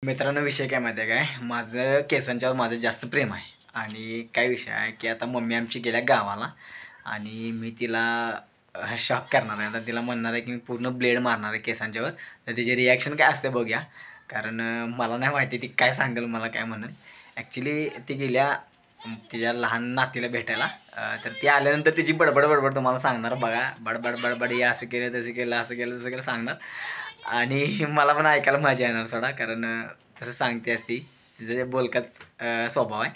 मित्रांनो विषय काय माहिती आहे काय, माझं केसांच्यावर माझं जास्त प्रेम आहे. आणि काय विषय आहे की आता मम्मी आमची गेल्या गावाला आणि मी तिला शॉक करणार आहे. आता तिला म्हणणार आहे की मी पूर्ण ब्लेड मारणार आहे केसांच्यावर. तर तिची रिॲक्शन काय असते बघूया, कारण मला नाही माहिती ती काय सांगेल, मला काय म्हणेल. ॲक्च्युली ती गेल्या तिच्या लहान नातीला भेटायला, तर ती आल्यानंतर तिची बडबड तुम्हाला सांगणार. बघा बडबड बडबड, हे असं केलं तसं केलं, असं केलं तसं केलं सांगणार. आणि मला पण ऐकायला मजा येणार सोडा, कारण तसं सांगते असती, तिचं जे बोलकाच स्वभाव आहे.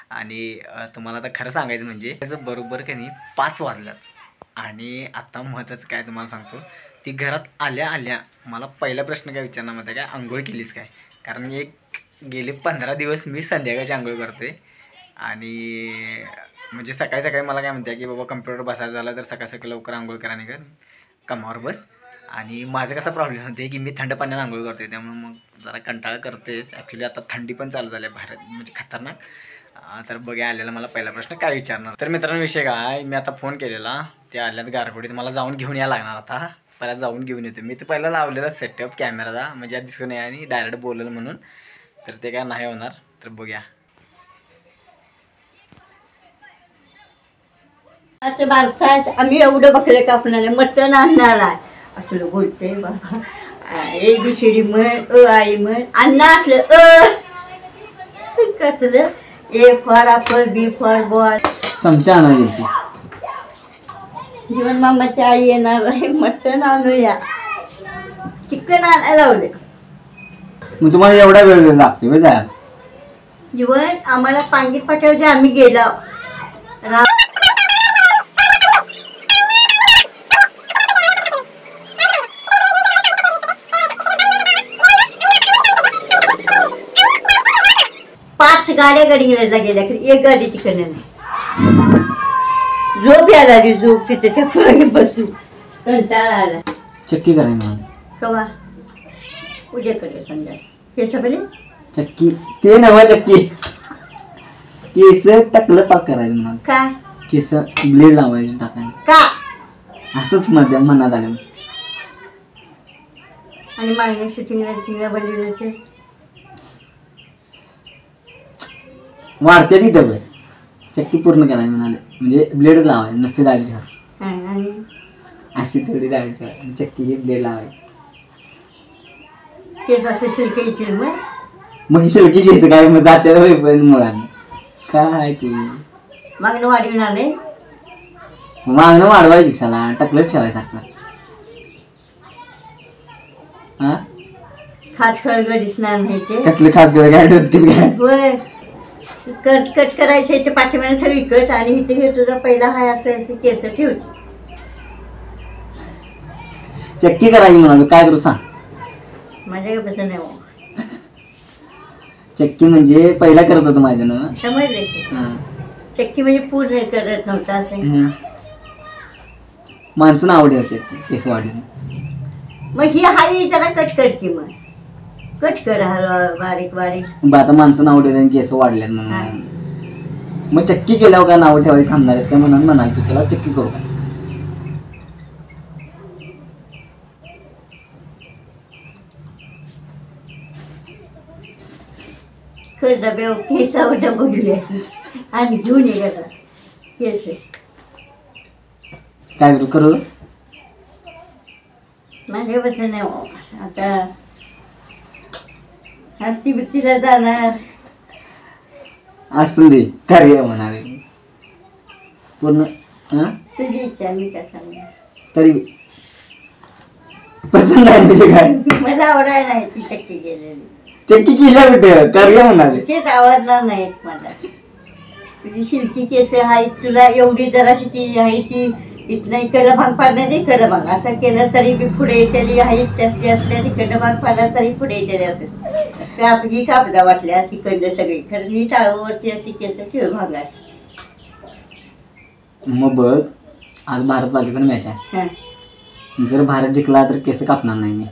आणि तुम्हाला आता खरं सांगायचं म्हणजे त्याचं बरोबर की नाही 5 वाजल्यात. आणि आता महत्त्वाचं काय तुम्हाला सांगतो, ती घरात आल्या आल्या मला पहिला प्रश्न काय विचारणार माहिती आहे काय, आंघोळ केलीस काय. कारण मी गेले 15 दिवस मी संध्याकाळची आंघोळ करते. आणि म्हणजे सकाळी सकाळी मला काय म्हणते की बाबा कम्प्युटर बसायचं झालं तर सकाळ सकाळी लवकर आंघोळ करा, नाही कर कामावर बस. आणि माझं कसा प्रॉब्लेम होते की मी थंड पाण्याने आंघोळ करते, त्यामुळे मग जरा कंटाळा करतेच. ॲक्च्युली आता थंडी पण चालू झाली आहे भारत, म्हणजे खतरनाक. तर बघा आलेला मला पहिला प्रश्न काय विचारणार. तर मित्रांनो विषय काय, मी आता फोन केलेला, ते आल्यात गारगोडीत, मला जाऊन घेऊन यायला लागणार. आता पहिला जाऊन घेऊन येतो मी. तर पहिला लावलेला सेटअप कॅमेराचा, म्हणजे दिसून आहे आणि डायरेक्ट बोलेल म्हणून, तर ते काय नाही होणार. तर बघूया. आता माणसाच आम्ही एवढं बकरे कापणार आहे, मटण आणणार आहे असं बोलते बाबा. ABCD म्हण, आई म्हण, अन्न असलं कसलं A for Apple, B for ball. चमचा आणायची. जीवन मामाची आई येणार आहे, मटण आणूया, चिकन आणायला लावले. मग तुम्हाला एवढा वेळ लागतो जायला. जीवन आम्हाला पांगी पाठवते, आम्ही गेलो. 5 गाड्या गडीला गेल्या, एक गाडी तिकडे नाही. झोप यायला लागली, झोप तिथे त्या पाणी बसू कंटाळा आला. चक्की करायला कवा उद्याकडे संध्या केस पहिले चक्की, ते नवा चक्की, केस टाकलं पाक करायचं म्हणा. काय केस ब्लेड लावायचे टाकायला का असंच माझ्या मनात आलं. आणि मागण्या शूटिंगला बनलेलं वाढते तिथं वेळ चक्की पूर्ण करायला म्हणाले, म्हणजे ब्लेड लावायचे नसते दाढी ठेवा, आणि अशी तेवढी दाढी ठेवा, चक्की ही ब्लेड लावायची. केस असं शिल्क येतील मग शिल्की घ्यायचं काय, मग जाते पण मुळांना काय तू मागणं वाढवून आले. मागणं वाढवायची शिक्षाला टकलच ठेवायचं आपला. हा खास खळग दिसणार नाही ते, कसलं खास काय काय होय. कट करायचं इथे पाठीमागे सगळी कट, आणि इथे हे तुझा पहिला हाय असं केस ठेवते. चक्की करायची म्हणाल काय करू सांग. माझ्या कसं नाही हो, चक्की म्हणजे पहिला करत होतं माझ्यानं, समजले की चक्की म्हणजे पूर्ण करत नव्हता असं. माणसं आवडे होते केस वाढून. मग ही हाई जरा कट कर की, मग कट कर हळूहळू बारीक बारीक. आता माणसं नाव ठेवले केस वाढल्यात म्हणून, मग चक्की केल्यावर काय नाव ठेवायला थांबणार आहेत का म्हणून म्हणाल तू त्याला चक्की करू का. कर डब्या केसावर बघूया आणि घेऊन ये का केस. काय करू माझ्या बसं नाही हो. आता हरती बिर्तीला जाणार असं दे कार्य म्हणाले पूर्ण. तुझी इच्छा, मी का सांगणार. तरी पसंत आहे म्हणजे काय, मला आवडायला नाही ती चक्की केलेली. चक्की केल्या कुठे कार्य म्हणाले, तेच आवडणार नाहीच मला. तुझी शिल्की केस आहे, तुला एवढी जराशी ती आहे, ती इथनं इकडलं भाग पाडण्यात इकडलं भाग असं केलं तरी बी पुढे येतेली आहे, त्याची असल्या तिकडनं भाग पाडला तरी पुढे येतेली असेल. ही कापदा वाटल्या तिकडलं सगळी, खरं नीट आवडची अशी केस ठेव भागाची. मग बघ आज भारत पाकिस्तान मॅच आहे, जर भारत जिंकला तर केस कापणार नाही मी,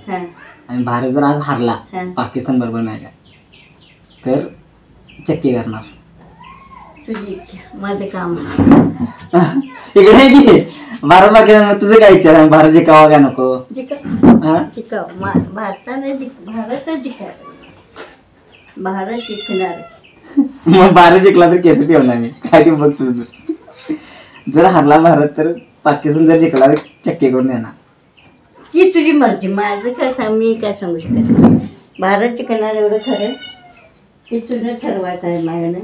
आणि भारत जर आज हारला पाकिस्तान बरोबर मॅच आहे तर चक्की करणार. तुझी इच्छा, माझं काम. इकडे की भारत पाकिस्तान, तुझं काय इच्छा आहे, भारत जिंकावा का नको. जिंकाव भारताने भारत जिंकायला भारत शिकणार. मग भारत जिंकला तर केस ठेवणार मी, काय ते बघ तुझं. जर हरला भारत तर पाकिस्तान जर जिंकला तर चक्के करून देणार. ती तुझी मर्जी, माझं काय सांग, मी काय सांगू शकत. भारत शिकणार एवढं खरं, ते तुझं ठरवायचं आहे माझ्यानं.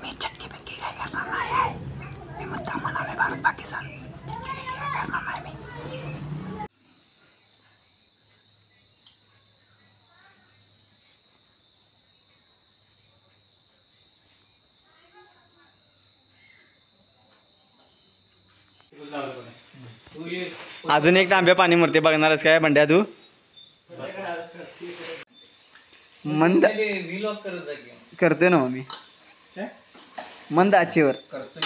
मी चक्के बिक्की काय करणार नाही आहे. मी मुद्दा म्हणाले भारत पाकिस्तान चक्के बिक्की काय करणार नाही मी. अजून एक तांब्या पाणी मरते बघणारच काय बंड्या तू. मंद करतोय ना मी, मंद आचेवर करतोय.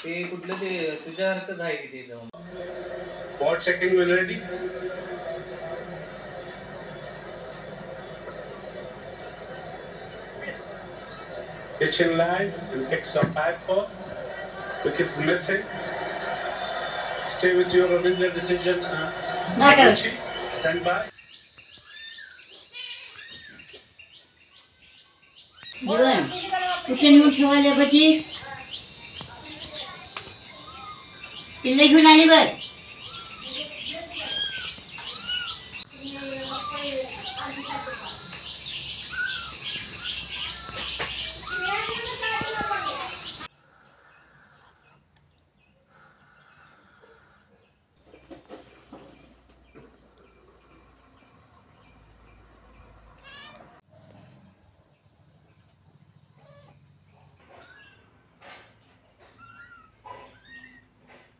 ते कुठलं ते तुझ्यासारखंच आहे की ते जाऊन. What checking when ready? Kitchen live and pick some bag for. Wickets missing. Stay with your original decision. नाही करत. Richie, stand by. जीवन कुठे नेऊन ठेवायला बची, पिल्ले घेऊन आली बघ.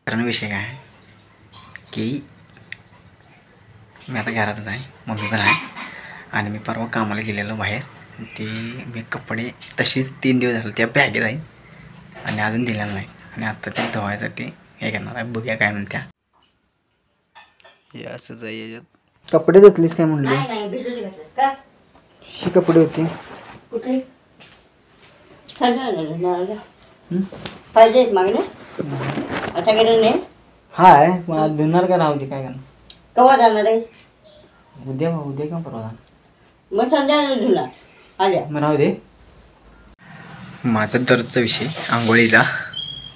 कारण विषय काय आहे की मी आता घरातच आहे, मम्मी पण आहे. आणि मी परवा कामाला गेलेलो बाहेर, ते मी कपडे तशीच 3 दिवस झाले त्या बॅगेत आहे आणि अजून दिलेलं नाही. आणि आत्ता ते धुवायसाठी हे करणार आहे, बघूया काय म्हणत्या. हे असंच आहे याच्यात. कपडे धुतलीस काय म्हणलं? नाही नाही भिजत घातलं का? शी कपडे होते कुठे पाहिजे मागणे आता गेलं नाही. हाय मला धुणार का राहू दे, काय करणार. कवा जाणार आहे? उद्या का परवा मग संध्याकाळी धुणार आल्या. मग राहू दे. माझा दरचा विषय आंघोळीचा.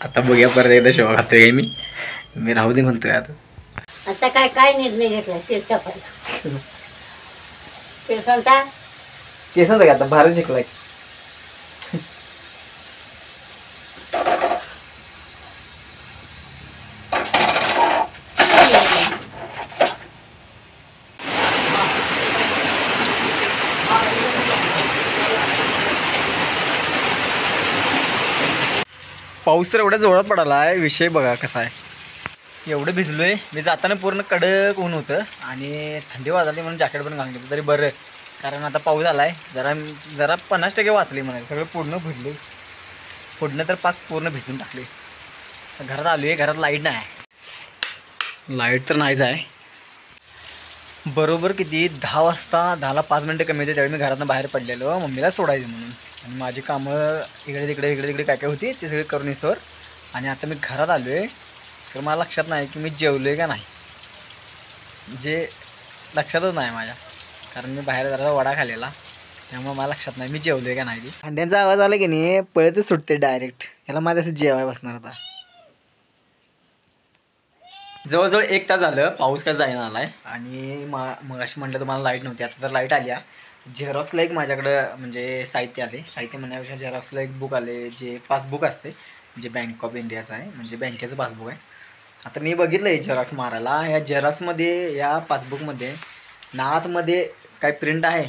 आता बघूया परत एकदा शेवा खातोय मी राहू दे म्हणतोय. आता काय निर्णय घेतला? केस कापायला. केसांचा केसांचा काय आता भारत जिंकलाय. पाऊस तर एवढ्या जोरात पडाला आहे, विषय बघा कसा आहे. एवढं भिजलो आहे मी, जाताना पूर्ण कडक ऊन होतं आणि थंडी वाजली म्हणून जॅकेट पण घालून घेतलं तरी बरं. कारण आता पाऊस आला आहे, जरा 50% वाचली म्हणाले. सगळं पूर्ण भिजले, पुढनं तर पाक पूर्ण भिजून टाकले. घरात आलो आहे, घरात लाईट नाही आहे. लाईट तर नाहीच आहे. बरोबर किती 10 वाजता 10ला 5 मिनटं कमी होते त्यावेळी मी घरातून बाहेर पडलेलो मम्मीला सोडायचं म्हणून. आणि माझी कामं इकडे तिकडे काय होती ते सगळे करून येसवर. आणि आता मी घरात आलो आहे तर मला लक्षात नाही की मी जेवलो आहे का नाही, जे लक्षातच नाही माझ्या. कारण मी बाहेर जरा वडा खाल्लेला त्यामुळे मला लक्षात नाही मी जेवलो आहे का नाही. ती अंड्यांचा आवाज आला की नाही पळतच सुटते डायरेक्ट. याला माझं असं जेवाय बसणार. आता जवळजवळ 1 तास झालं पाऊस काय जाईना आला आहे. आणि मग अशी म्हटलं तुम्हाला लाईट नव्हती, आता तर लाईट आली. झेरॉक्सला एक माझ्याकडं म्हणजे साहित्य आले. साहित्य म्हणण्यापेक्षा झेरॉक्सला एक बुक आले जे पासबुक असते, जे बँक ऑफ इंडियाचं आहे, म्हणजे बँकेचं पासबुक आहे. आता मी बघितलं आहे झेरॉक्स मारायला. या झेरॉक्समध्ये या पासबुकमध्ये ना आतमध्ये काय प्रिंट आहे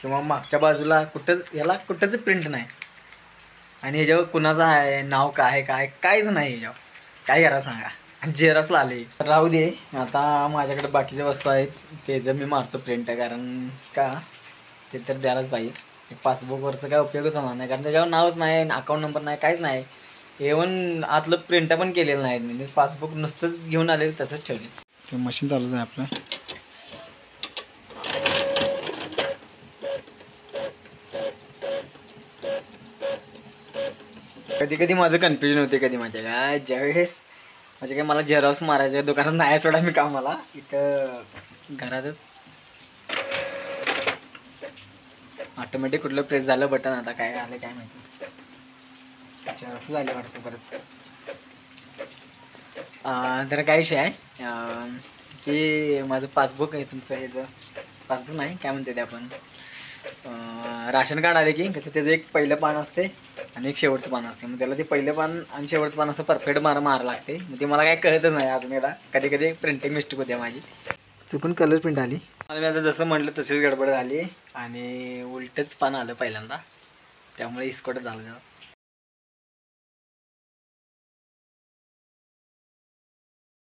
किंवा मागच्या बाजूला कुठंच प्रिंट नाही. आणि ह्याच्यावर कुणाचं आहे नाव काय काहीच नाही ह्याच्यावर. काय करा सांगा. आणि झेरॉक्सला आले. राहू दे, आता माझ्याकडे बाकीच्या वस्तू आहेत ते जर मी मारतो प्रिंट. कारण का ते तर द्यायलाच पाहिजे. पासबुकवरचं काय उपयोगच होणार नाही कारण त्याच्यावर नावच नाही, अकाउंट नंबर नाही, काहीच नाही. इव्हन आतलं प्रिंट पण केलेलं नाही मी. पासबुक नुसतंच घेऊन आले तसंच ठेवले. मशीन चालूच आहे आपलं. कधी माझं कन्फ्युजन होते कधी माझ्या काय ज्यावेळेस म्हणजे काय मला झेरॉक्स मारायच्या दुकानात नाही सोडा मी कामाला. इथं घरातच ऑटोमॅटिक कुठलं प्रेस झालं बटन, आता काय आलं काय माहिती. अच्छा असं झालं वाटतं परत. तर काय विषय आहे की माझं पासबुक आहे, तुमचं ह्याचं पासबुक नाही काय म्हणते ते आपण, राशन कार्ड आले की कसं त्याचं एक पहिलं पान असते आणि एक शेवटचं पान असते. मग त्याला ते पहिलं पान आणि शेवटचं पान असं परफेक्ट मारा लागते. मग ते मला काय कळतच नाही अजून एकदा, कधी कधी प्रिंटिंग मिस्टेक होते माझी, चुकून कलर प्रिंट आली. मला मी आता जसं म्हटलं तशीच गडबड झाली आणि उलटच पान आलं पहिल्यांदा, त्यामुळे इस्कॉट झालं.